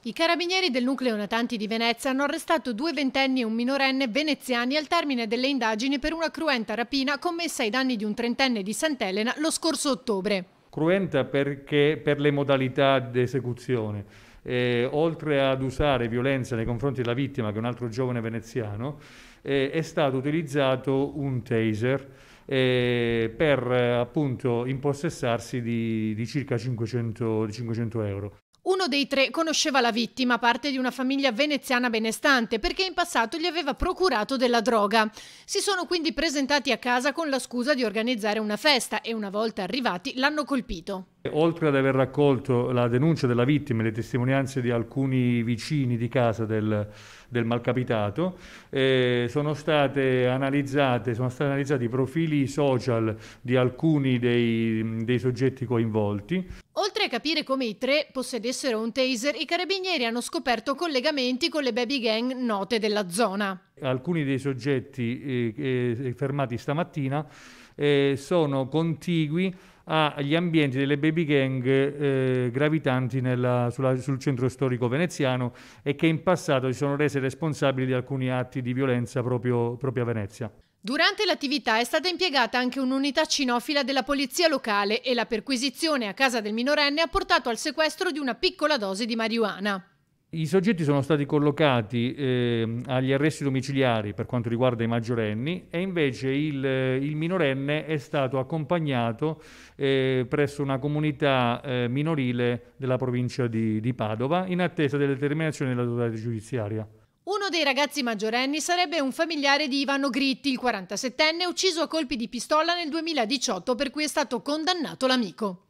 I carabinieri del nucleo natanti di Venezia hanno arrestato 2 ventenni e un minorenne veneziani al termine delle indagini per una cruenta rapina commessa ai danni di un trentenne di Sant'Elena lo scorso ottobre. Cruenta perché per le modalità di esecuzione, oltre ad usare violenza nei confronti della vittima, che è un altro giovane veneziano, è stato utilizzato un taser per appunto impossessarsi di circa 500 euro. Uno dei 3 conosceva la vittima, parte di una famiglia veneziana benestante, perché in passato gli aveva procurato della droga. Si sono quindi presentati a casa con la scusa di organizzare una festa e una volta arrivati l'hanno colpito. Oltre ad aver raccolto la denuncia della vittima e le testimonianze di alcuni vicini di casa del malcapitato, sono stati analizzati i profili social di alcuni dei soggetti coinvolti. Oltre a capire come i 3 possedessero un taser, i carabinieri hanno scoperto collegamenti con le baby gang note della zona. Alcuni dei soggetti fermati stamattina sono contigui agli ambienti delle baby gang gravitanti sul centro storico veneziano e che in passato si sono rese responsabili di alcuni atti di violenza proprio a Venezia. Durante l'attività è stata impiegata anche un'unità cinofila della polizia locale e la perquisizione a casa del minorenne ha portato al sequestro di una piccola dose di marijuana. I soggetti sono stati collocati agli arresti domiciliari per quanto riguarda i maggiorenni e invece il minorenne è stato accompagnato presso una comunità minorile della provincia di Padova in attesa delle determinazioni dell'autorità giudiziaria. Uno dei ragazzi maggiorenni sarebbe un familiare di Ivano Gritti, il 47enne, ucciso a colpi di pistola nel 2018, per cui è stato condannato l'amico.